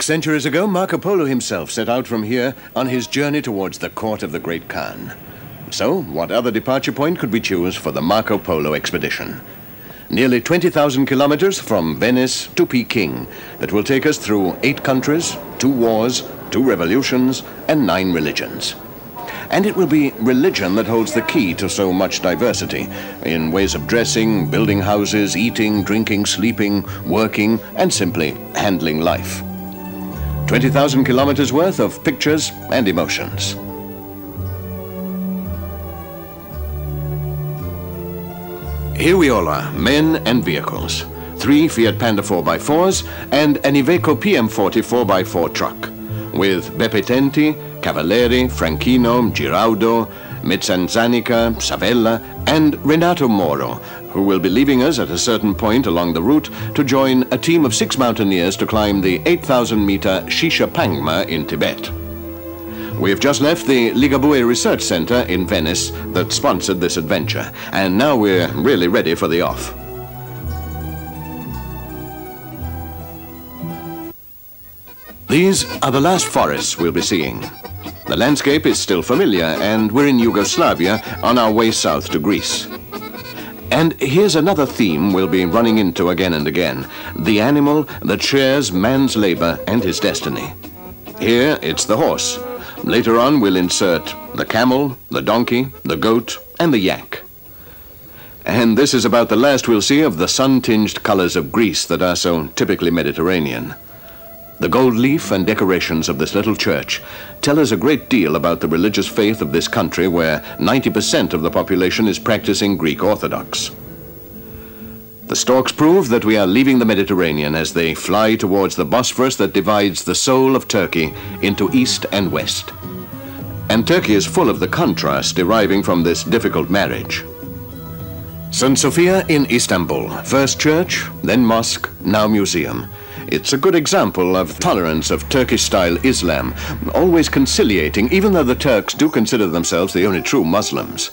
6 centuries ago, Marco Polo himself set out from here on his journey towards the court of the Great Khan. So, what other departure point could we choose for the Marco Polo expedition? Nearly 20,000 kilometers from Venice to Peking that will take us through 8 countries, 2 wars, 2 revolutions, and 9 religions. And it will be religion that holds the key to so much diversity in ways of dressing, building houses, eating, drinking, sleeping, working, and simply handling life. 20,000 kilometers worth of pictures and emotions. Here we all are, men and vehicles. 3 Fiat Panda 4x4s and an Iveco PM40 4x4 truck with Beppe Tenti, Cavalieri, Franchino, Giraudo, Mezzanzanica, Savella, and Renato Moro, who will be leaving us at a certain point along the route to join a team of 6 mountaineers to climb the 8,000-meter Shisha Pangma in Tibet. We have just left the Ligabue Research Center in Venice that sponsored this adventure, and now we're really ready for the off. These are the last forests we'll be seeing. The landscape is still familiar, and we're in Yugoslavia on our way south to Greece. And here's another theme we'll be running into again and again: the animal that shares man's labor and his destiny. Here it's the horse. Later on we'll insert the camel, the donkey, the goat, and the yak. And this is about the last we'll see of the sun-tinged colors of Greece that are so typically Mediterranean. The gold leaf and decorations of this little church tell us a great deal about the religious faith of this country, where 90% of the population is practicing Greek Orthodox. The storks prove that we are leaving the Mediterranean as they fly towards the Bosphorus that divides the soul of Turkey into east and west. And Turkey is full of the contrast deriving from this difficult marriage. St. Sophia in Istanbul, first church, then mosque, now museum. It's a good example of tolerance of Turkish-style Islam, always conciliating, even though the Turks do consider themselves the only true Muslims.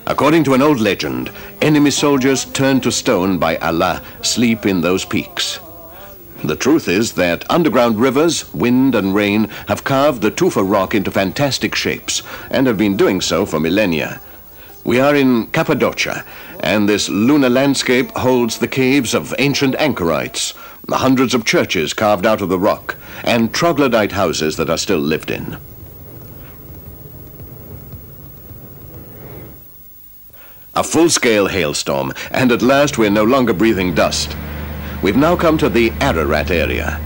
According to an old legend, enemy soldiers turned to stone by Allah sleep in those peaks. The truth is that underground rivers, wind and rain have carved the tufa rock into fantastic shapes and have been doing so for millennia. We are in Cappadocia, and this lunar landscape holds the caves of ancient anchorites, the hundreds of churches carved out of the rock, and troglodyte houses that are still lived in. A full-scale hailstorm, and at last we're no longer breathing dust. We've now come to the Ararat area.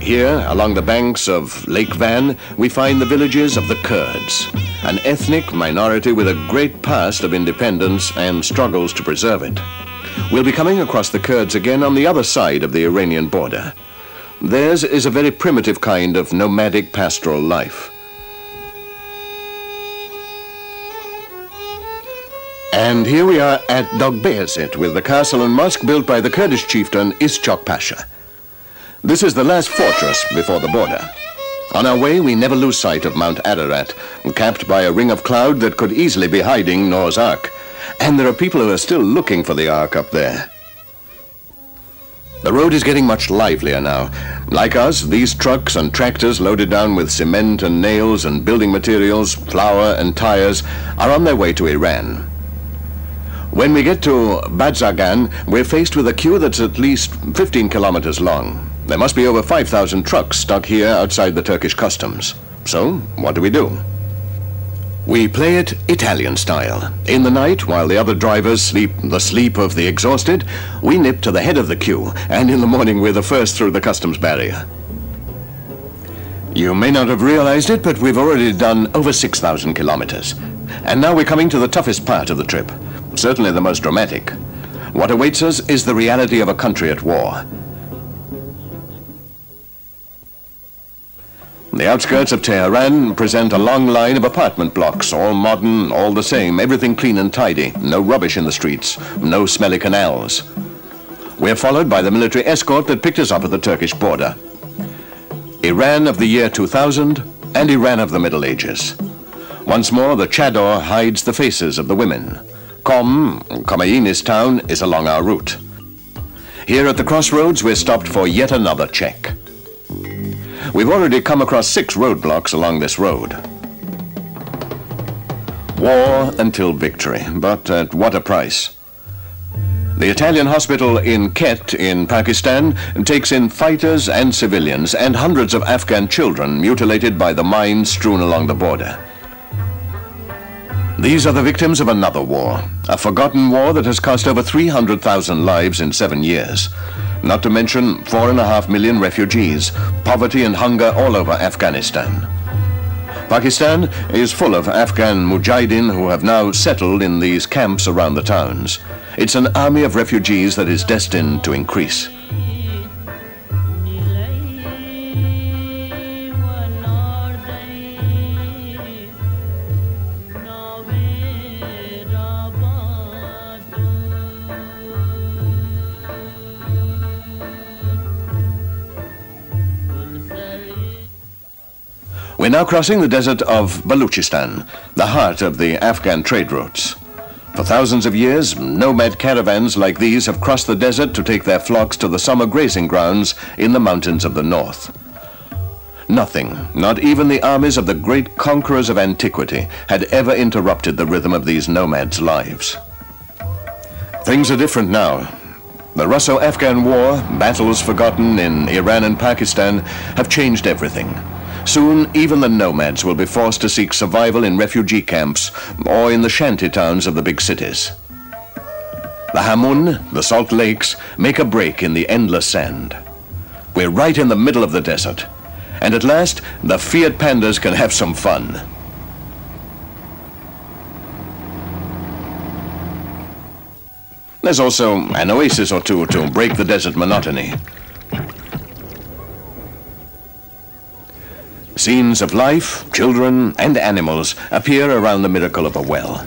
Here, along the banks of Lake Van, we find the villages of the Kurds, an ethnic minority with a great past of independence and struggles to preserve it. We'll be coming across the Kurds again on the other side of the Iranian border. Theirs is a very primitive kind of nomadic pastoral life. And here we are at Dogbeyazit with the castle and mosque built by the Kurdish chieftain Ischok Pasha. This is the last fortress before the border. On our way, we never lose sight of Mount Ararat, capped by a ring of cloud that could easily be hiding Noah's Ark. And there are people who are still looking for the Ark up there. The road is getting much livelier now. Like us, these trucks and tractors loaded down with cement and nails and building materials, flour and tires are on their way to Iran. When we get to Badzagan, we're faced with a queue that's at least 15 kilometers long. There must be over 5,000 trucks stuck here outside the Turkish customs. So, what do? We play it Italian style. In the night, while the other drivers sleep the sleep of the exhausted, we nip to the head of the queue, and in the morning we're the first through the customs barrier. You may not have realized it, but we've already done over 6,000 kilometers. And now we're coming to the toughest part of the trip. Certainly the most dramatic. What awaits us is the reality of a country at war. The outskirts of Tehran present a long line of apartment blocks, all modern, all the same, everything clean and tidy, no rubbish in the streets, no smelly canals. We're followed by the military escort that picked us up at the Turkish border. Iran of the year 2000 and Iran of the Middle Ages. Once more, the chador hides the faces of the women. Khomeini's town is along our route. Here at the crossroads, we're stopped for yet another check. We've already come across 6 roadblocks along this road. War until victory, but at what a price. The Italian hospital in Quetta in Pakistan takes in fighters and civilians and hundreds of Afghan children mutilated by the mines strewn along the border. These are the victims of another war, a forgotten war that has cost over 300,000 lives in 7 years. Not to mention 4.5 million refugees, poverty and hunger all over Afghanistan. Pakistan is full of Afghan mujahideen who have now settled in these camps around the towns. It's an army of refugees that is destined to increase. We're now crossing the desert of Baluchistan, the heart of the Afghan trade routes. For thousands of years, nomad caravans like these have crossed the desert to take their flocks to the summer grazing grounds in the mountains of the north. Nothing, not even the armies of the great conquerors of antiquity, had ever interrupted the rhythm of these nomads' lives. Things are different now. The Russo-Afghan War, battles forgotten in Iran and Pakistan, have changed everything. Soon, even the nomads will be forced to seek survival in refugee camps or in the shanty towns of the big cities. The Hamun, the salt lakes, make a break in the endless sand. We're right in the middle of the desert. And at last, the Fiat Pandas can have some fun. There's also an oasis or two to break the desert monotony. Scenes of life, children, and animals appear around the miracle of a well.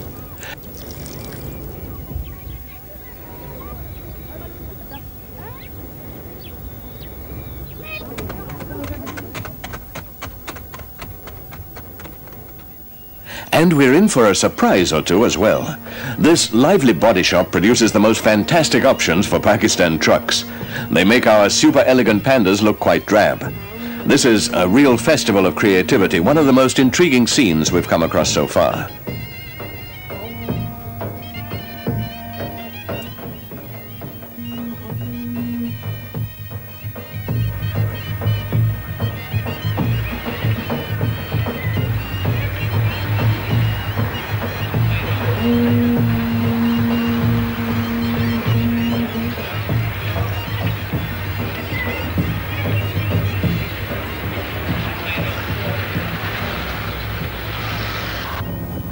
And we're in for a surprise or two as well. This lively body shop produces the most fantastic options for Pakistan trucks. They make our super elegant Pandas look quite drab. This is a real festival of creativity, one of the most intriguing scenes we've come across so far.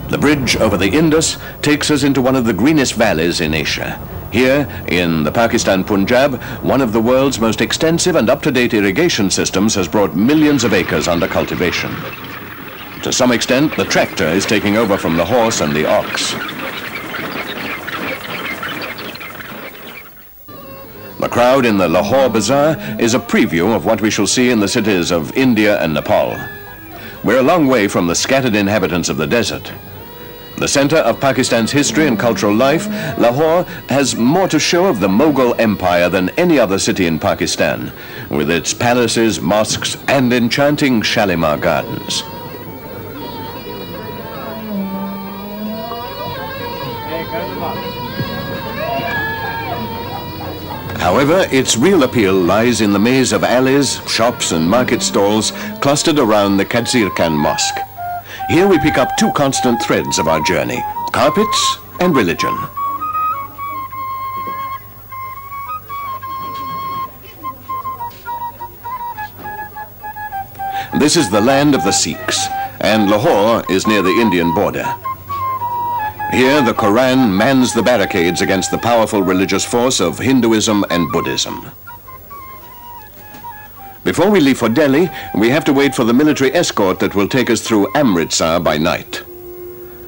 The bridge over the Indus takes us into one of the greenest valleys in Asia. Here, in the Pakistan Punjab, one of the world's most extensive and up-to-date irrigation systems has brought millions of acres under cultivation. To some extent, the tractor is taking over from the horse and the ox. The crowd in the Lahore Bazaar is a preview of what we shall see in the cities of India and Nepal. We're a long way from the scattered inhabitants of the desert. The center of Pakistan's history and cultural life, Lahore has more to show of the Mughal Empire than any other city in Pakistan, with its palaces, mosques, and enchanting Shalimar gardens. However, its real appeal lies in the maze of alleys, shops, and market stalls clustered around the Kadzir Khan Mosque. Here we pick up two constant threads of our journey: carpets and religion. This is the land of the Sikhs, and Lahore is near the Indian border. Here the Quran mans the barricades against the powerful religious force of Hinduism and Buddhism. Before we leave for Delhi, we have to wait for the military escort that will take us through Amritsar by night.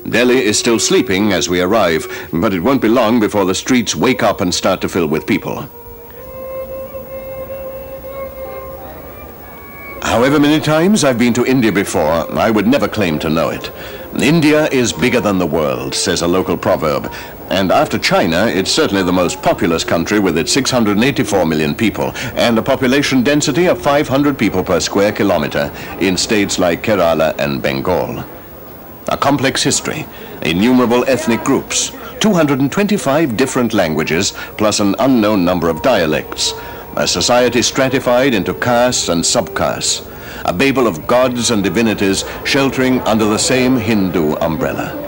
Delhi is still sleeping as we arrive, but it won't be long before the streets wake up and start to fill with people. However many times I've been to India before, I would never claim to know it. India is bigger than the world, says a local proverb. And after China, it's certainly the most populous country with its 684 million people and a population density of 500 people per square kilometer in states like Kerala and Bengal. A complex history, innumerable ethnic groups, 225 different languages, plus an unknown number of dialects, a society stratified into castes and subcastes, a babel of gods and divinities sheltering under the same Hindu umbrella.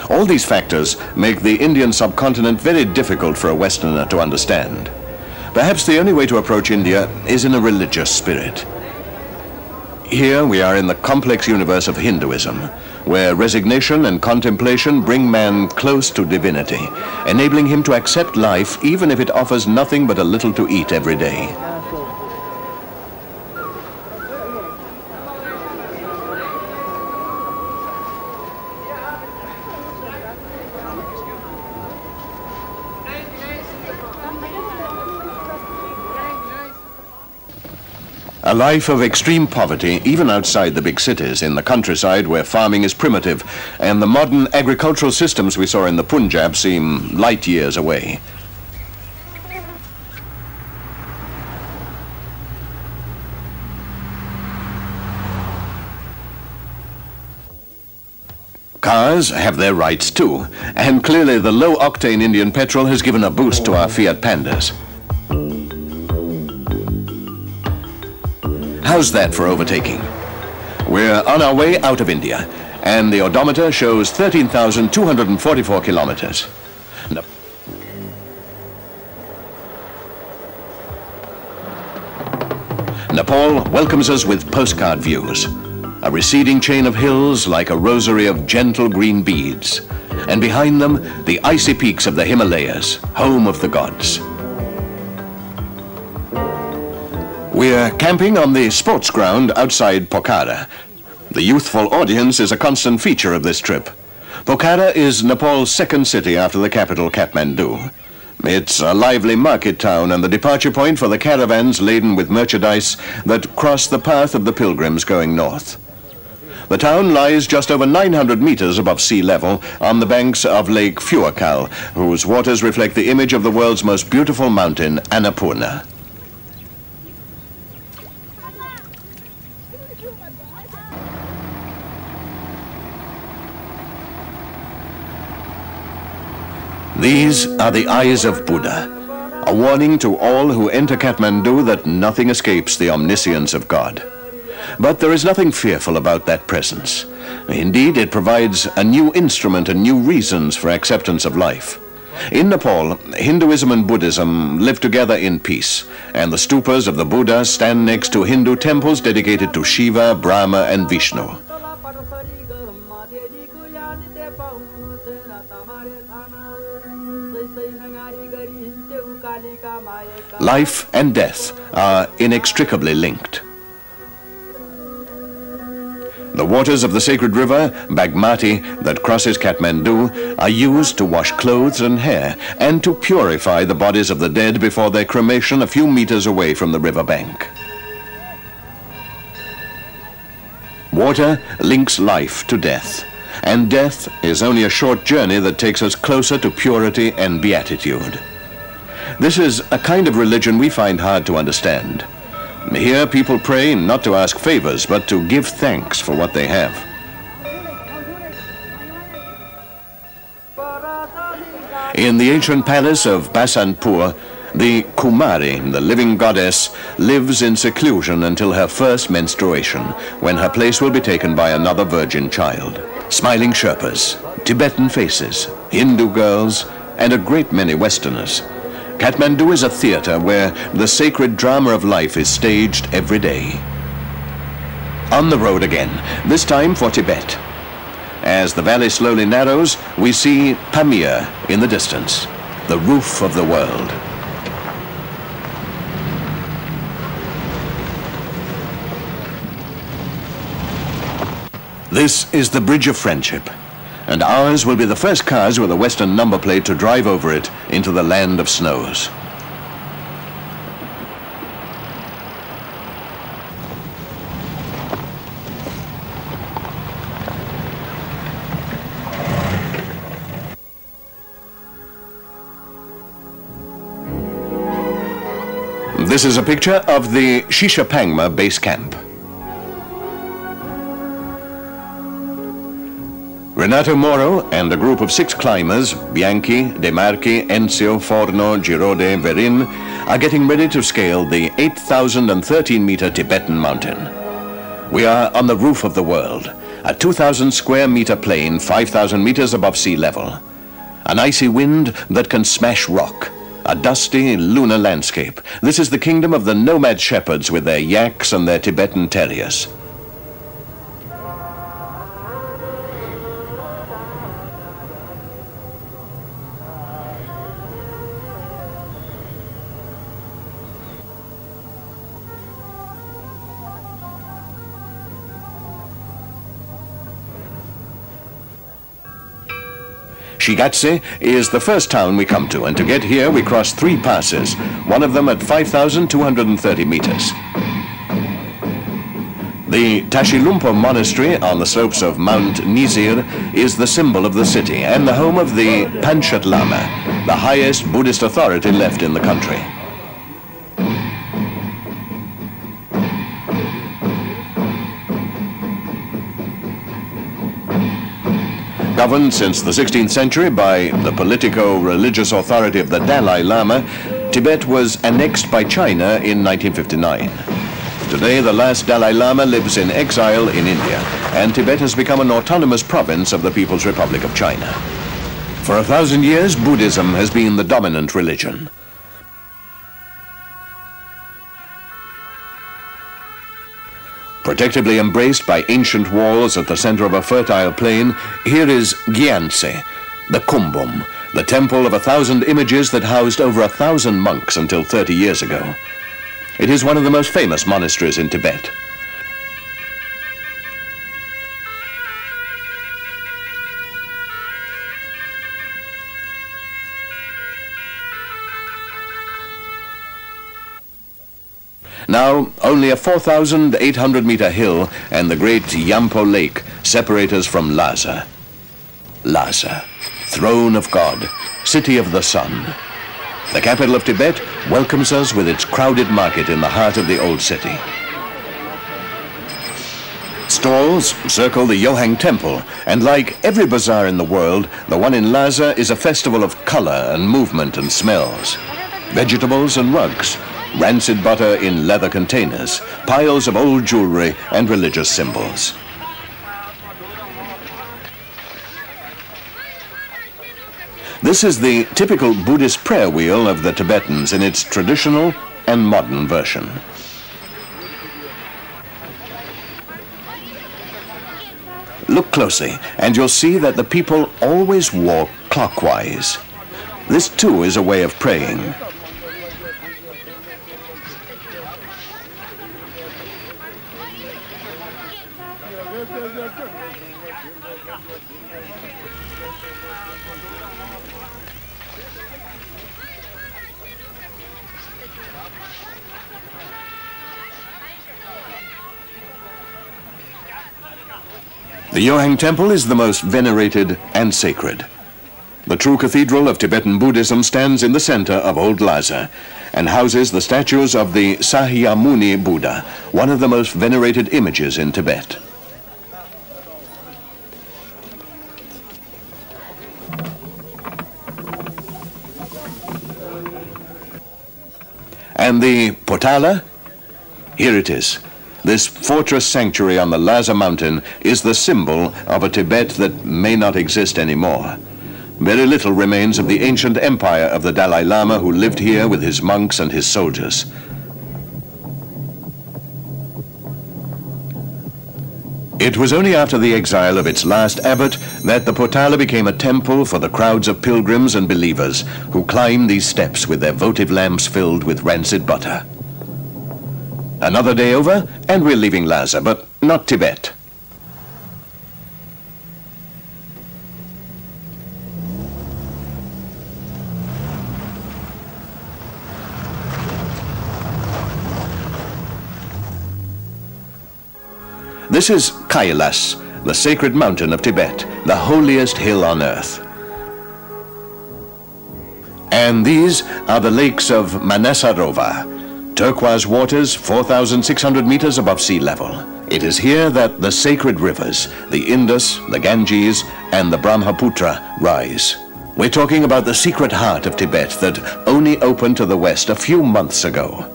All these factors make the Indian subcontinent very difficult for a Westerner to understand. Perhaps the only way to approach India is in a religious spirit. Here we are in the complex universe of Hinduism, where resignation and contemplation bring man close to divinity, enabling him to accept life even if it offers nothing but a little to eat every day. A life of extreme poverty, even outside the big cities, in the countryside where farming is primitive, and the modern agricultural systems we saw in the Punjab seem light years away. Cars have their rights too, and clearly the low-octane Indian petrol has given a boost to our Fiat Pandas. How's that for overtaking? We're on our way out of India, and the odometer shows 13,244 kilometers. Nepal welcomes us with postcard views. A receding chain of hills like a rosary of gentle green beads. And behind them, the icy peaks of the Himalayas, home of the gods. We're camping on the sports ground outside Pokhara. The youthful audience is a constant feature of this trip. Pokhara is Nepal's second city after the capital, Kathmandu. It's a lively market town and the departure point for the caravans laden with merchandise that cross the path of the pilgrims going north. The town lies just over 900 meters above sea level on the banks of Lake Fuakal, whose waters reflect the image of the world's most beautiful mountain, Annapurna. These are the eyes of Buddha, a warning to all who enter Kathmandu that nothing escapes the omniscience of God. But there is nothing fearful about that presence. Indeed, it provides a new instrument and new reasons for acceptance of life. In Nepal, Hinduism and Buddhism live together in peace, and the stupas of the Buddha stand next to Hindu temples dedicated to Shiva, Brahma, and Vishnu. Life and death are inextricably linked. The waters of the sacred river, Bagmati, that crosses Kathmandu, are used to wash clothes and hair and to purify the bodies of the dead before their cremation a few meters away from the river bank. Water links life to death, and death is only a short journey that takes us closer to purity and beatitude. This is a kind of religion we find hard to understand. Here people pray not to ask favors, but to give thanks for what they have. In the ancient palace of Basanpur, the Kumari, the living goddess, lives in seclusion until her first menstruation, when her place will be taken by another virgin child. Smiling Sherpas, Tibetan faces, Hindu girls, and a great many Westerners. Kathmandu is a theater where the sacred drama of life is staged every day. On the road again, this time for Tibet. As the valley slowly narrows, we see Pamir in the distance, the roof of the world. This is the Bridge of Friendship, and ours will be the first cars with a Western number plate to drive over it into the land of snows. This is a picture of the Shishapangma base camp. Renato Moro and a group of 6 climbers, Bianchi, De Marchi, Enzio, Forno, Girode, Verin, are getting ready to scale the 8,013-meter Tibetan mountain. We are on the roof of the world, a 2,000 square meter plain 5,000 meters above sea level. An icy wind that can smash rock. A dusty, lunar landscape. This is the kingdom of the nomad shepherds with their yaks and their Tibetan terriers. Shigatse is the first town we come to, and to get here we cross 3 passes, one of them at 5,230 meters. The Tashilhunpo monastery on the slopes of Mount Nizir is the symbol of the city and the home of the Panchat Lama, the highest Buddhist authority left in the country. Governed since the 16th century by the politico-religious authority of the Dalai Lama, Tibet was annexed by China in 1959. Today, the last Dalai Lama lives in exile in India, and Tibet has become an autonomous province of the People's Republic of China. For 1,000 years, Buddhism has been the dominant religion. Protectively embraced by ancient walls at the center of a fertile plain, here is Gyantse, the Kumbum, the temple of 1,000 images that housed over 1,000 monks until 30 years ago. It is one of the most famous monasteries in Tibet. Now, only a 4,800-meter hill and the great Yampo Lake separate us from Lhasa. Lhasa, throne of God, city of the sun. The capital of Tibet welcomes us with its crowded market in the heart of the old city. Stalls circle the Yohang Temple, and like every bazaar in the world, the one in Lhasa is a festival of color and movement and smells. Vegetables and rugs, rancid butter in leather containers, piles of old jewelry and religious symbols. This is the typical Buddhist prayer wheel of the Tibetans in its traditional and modern version. Look closely, and you'll see that the people always walk clockwise. This too is a way of praying. The Yohang Temple is the most venerated and sacred. The true cathedral of Tibetan Buddhism stands in the center of Old Lhasa and houses the statues of the Sahyamuni Buddha, one of the most venerated images in Tibet. And the Potala? Here it is. This fortress sanctuary on the Lhasa mountain is the symbol of a Tibet that may not exist anymore. Very little remains of the ancient empire of the Dalai Lama, who lived here with his monks and his soldiers. It was only after the exile of its last abbot that the Potala became a temple for the crowds of pilgrims and believers who climb these steps with their votive lamps filled with rancid butter. Another day over, and we're leaving Lhasa, but not Tibet. This is Kailas, the sacred mountain of Tibet, the holiest hill on earth. And these are the lakes of Manasarova, Turquoise waters 4,600 meters above sea level. It is here that the sacred rivers, the Indus, the Ganges, and the Brahmaputra rise. We're talking about the secret heart of Tibet that only opened to the West a few months ago.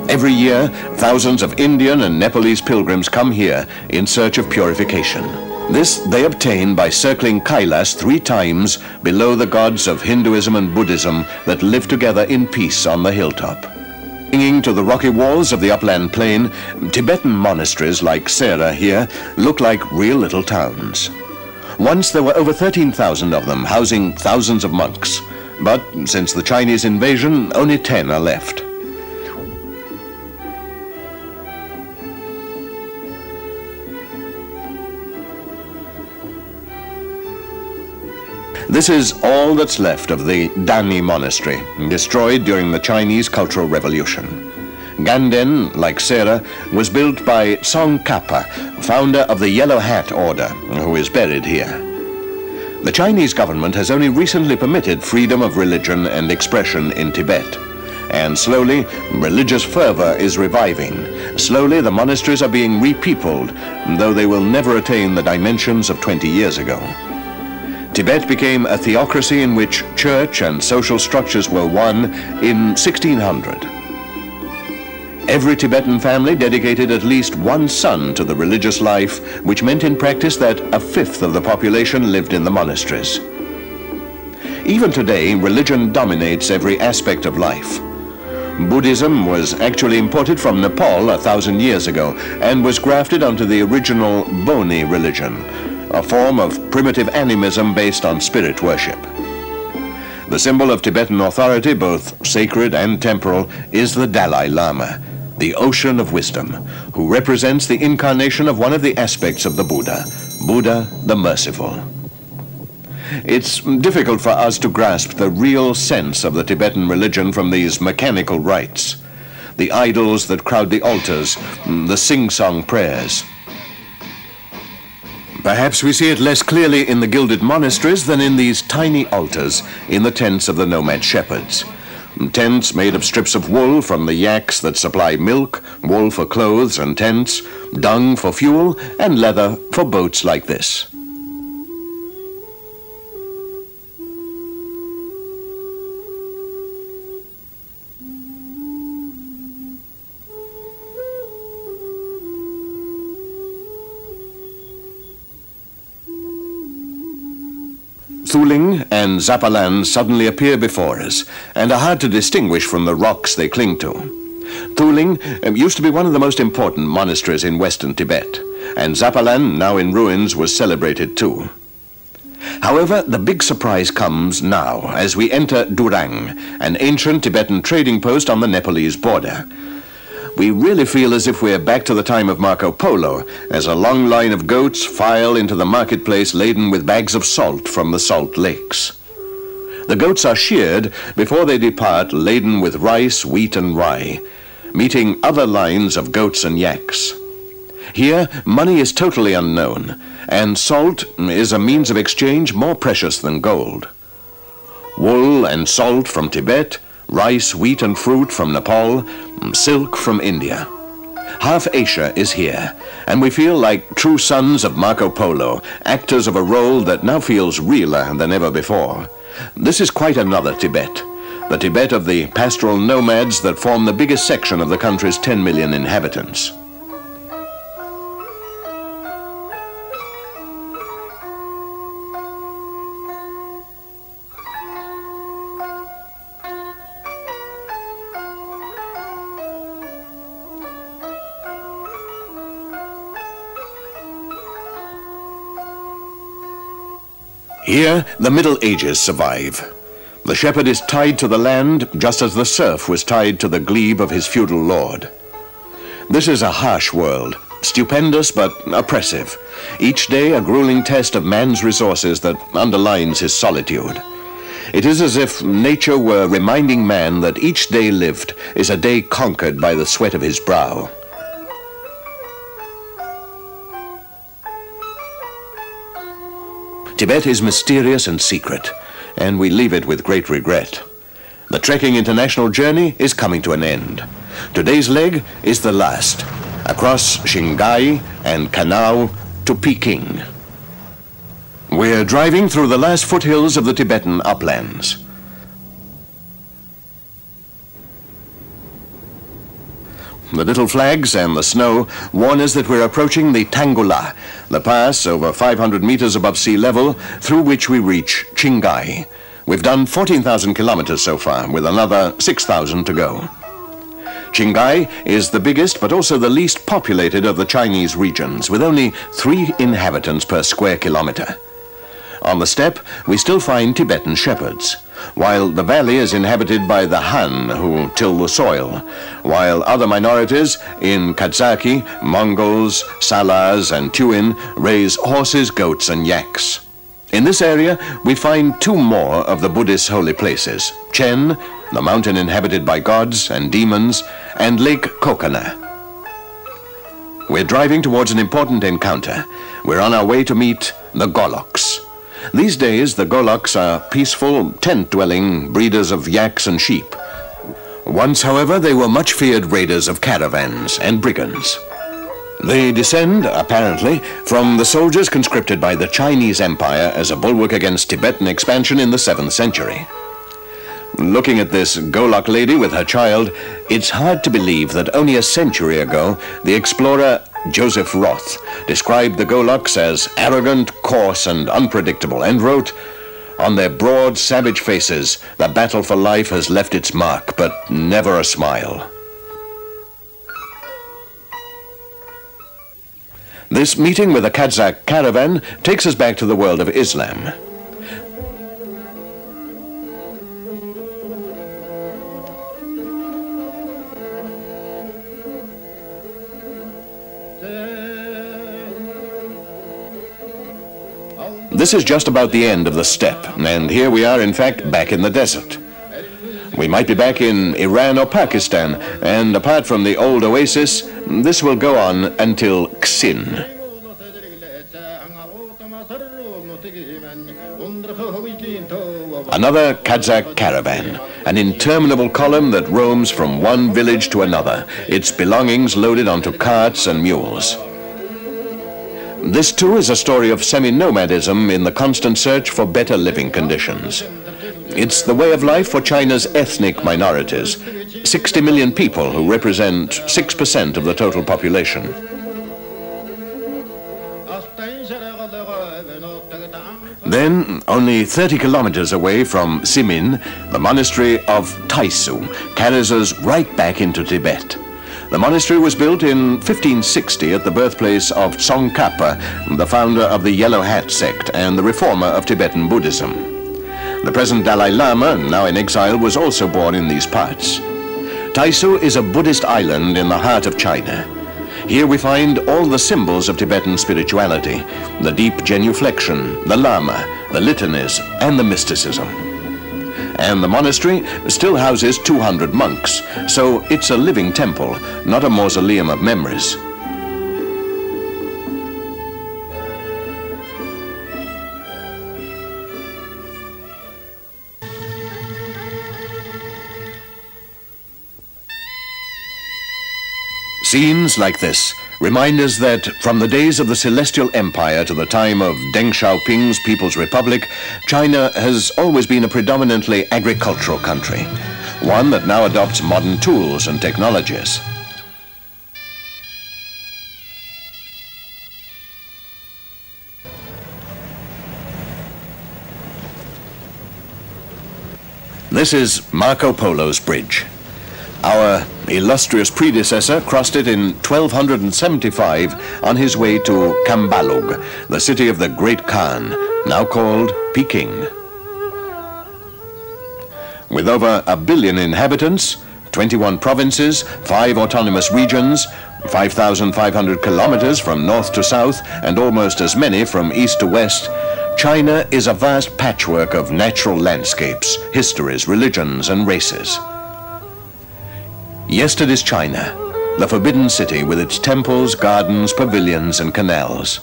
Every year, thousands of Indian and Nepalese pilgrims come here in search of purification. This they obtain by circling Kailas 3 times below the gods of Hinduism and Buddhism that live together in peace on the hilltop. Clinging to the rocky walls of the upland plain, Tibetan monasteries like Sera here look like real little towns. Once there were over 13,000 of them, housing thousands of monks. But since the Chinese invasion, only 10 are left. This is all that's left of the Dani monastery, destroyed during the Chinese Cultural Revolution. Ganden, like Sera, was built by Tsongkhapa, founder of the Yellow Hat Order, who is buried here. The Chinese government has only recently permitted freedom of religion and expression in Tibet. And slowly, religious fervor is reviving. Slowly, the monasteries are being repeopled, though they will never attain the dimensions of 20 years ago. Tibet became a theocracy in which church and social structures were one in 1600. Every Tibetan family dedicated at least one son to the religious life, which meant in practice that a fifth of the population lived in the monasteries. Even today, religion dominates every aspect of life. Buddhism was actually imported from Nepal 1,000 years ago and was grafted onto the original Boni religion, a form of primitive animism based on spirit worship. The symbol of Tibetan authority, both sacred and temporal, is the Dalai Lama, the ocean of wisdom, who represents the incarnation of one of the aspects of the Buddha, Buddha the Merciful. It's difficult for us to grasp the real sense of the Tibetan religion from these mechanical rites, the idols that crowd the altars, the sing-song prayers. Perhaps we see it less clearly in the gilded monasteries than in these tiny altars in the tents of the nomad shepherds. Tents made of strips of wool from the yaks that supply milk, wool for clothes and tents, dung for fuel, and leather for boats like this. Thuling and Zapalan suddenly appear before us and are hard to distinguish from the rocks they cling to. Thuling used to be one of the most important monasteries in western Tibet, and Zapalan, now in ruins, was celebrated too. However, the big surprise comes now as we enter Durang, an ancient Tibetan trading post on the Nepalese border. We really feel as if we're back to the time of Marco Polo, as a long line of goats file into the marketplace laden with bags of salt from the salt lakes. The goats are sheared before they depart, laden with rice, wheat, and rye, meeting other lines of goats and yaks. Here, money is totally unknown, and salt is a means of exchange more precious than gold. Wool and salt from Tibet, rice, wheat, and fruit from Nepal, silk from India. Half Asia is here, and we feel like true sons of Marco Polo, actors of a role that now feels realer than ever before. This is quite another Tibet, the Tibet of the pastoral nomads that form the biggest section of the country's 10 million inhabitants. Here, the Middle Ages survive. The shepherd is tied to the land just as the serf was tied to the glebe of his feudal lord. This is a harsh world, stupendous but oppressive. Each day a grueling test of man's resources that underlines his solitude. It is as if nature were reminding man that each day lived is a day conquered by the sweat of his brow. Tibet is mysterious and secret, and we leave it with great regret. The trekking international journey is coming to an end. Today's leg is the last, across Qinghai and Canal to Peking. We're driving through the last foothills of the Tibetan uplands. The little flags and the snow warn us that we're approaching the Tangula, the pass over 500 meters above sea level through which we reach Qinghai. We've done 14,000 kilometers so far, with another 6,000 to go. Qinghai is the biggest but also the least populated of the Chinese regions, with only 3 inhabitants per square kilometer. On the steppe, we still find Tibetan shepherds, while the valley is inhabited by the Han, who till the soil, while other minorities in Kazakhi, Mongols, Salars and Tuin raise horses, goats and yaks. In this area, we find 2 more of the Buddhist holy places, Chen, the mountain inhabited by gods and demons, and Lake Kokana. We're driving towards an important encounter. We're on our way to meet the Goloks. These days, the Goloks are peaceful, tent-dwelling breeders of yaks and sheep. Once, however, they were much feared raiders of caravans and brigands. They descend, apparently, from the soldiers conscripted by the Chinese Empire as a bulwark against Tibetan expansion in the 7th century. Looking at this Golok lady with her child, it's hard to believe that only a century ago, the explorer Joseph Roth described the Goloks as arrogant, coarse and unpredictable, and wrote, "On their broad, savage faces, the battle for life has left its mark, but never a smile." This meeting with a Kazakh caravan takes us back to the world of Islam. This is just about the end of the steppe, and here we are in fact back in the desert. We might be back in Iran or Pakistan, and apart from the old oasis, this will go on until Xin. Another Kazakh caravan, an interminable column that roams from one village to another, its belongings loaded onto carts and mules. This too is a story of semi-nomadism in the constant search for better living conditions. It's the way of life for China's ethnic minorities, 60 million people who represent 6% of the total population. Then, only 30 kilometers away from Simin, the monastery of Taisu carries us right back into Tibet. The monastery was built in 1560 at the birthplace of Tsongkhapa, the founder of the Yellow Hat sect and the reformer of Tibetan Buddhism. The present Dalai Lama, now in exile, was also born in these parts. Taisu is a Buddhist island in the heart of China. Here we find all the symbols of Tibetan spirituality, the deep genuflection, the Lama, the litanies, and the mysticism. And the monastery still houses 200 monks, so it's a living temple, not a mausoleum of memories. Scenes like this remind us that from the days of the Celestial Empire to the time of Deng Xiaoping's People's Republic, China has always been a predominantly agricultural country, one that now adopts modern tools and technologies. This is Marco Polo's bridge. Our illustrious predecessor crossed it in 1275 on his way to Kambalug, the city of the Great Khan, now called Peking. With over 1 billion inhabitants, 21 provinces, 5 autonomous regions, 5,500 kilometers from north to south, and almost as many from east to west, China is a vast patchwork of natural landscapes, histories, religions, and races. Yesterday's China, the forbidden city with its temples, gardens, pavilions, and canals,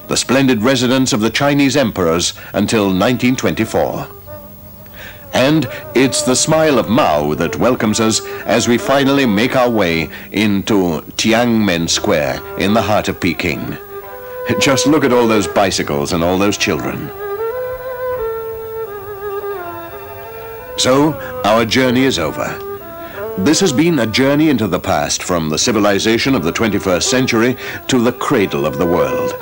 the splendid residence of the Chinese emperors until 1924. And it's the smile of Mao that welcomes us as we finally make our way into Tiananmen Square in the heart of Peking. Just look at all those bicycles and all those children. So, our journey is over. This has been a journey into the past, from the civilization of the 21st century to the cradle of the world.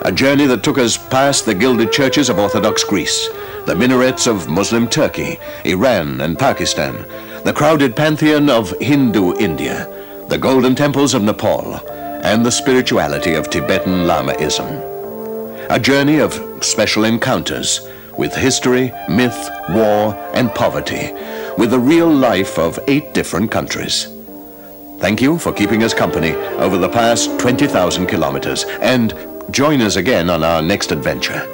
A journey that took us past the gilded churches of Orthodox Greece, the minarets of Muslim Turkey, Iran and Pakistan, the crowded pantheon of Hindu India, the golden temples of Nepal, and the spirituality of Tibetan Lamaism. A journey of special encounters with history, myth, war, and poverty, with the real life of 8 different countries. Thank you for keeping us company over the past 20,000 kilometers, and join us again on our next adventure.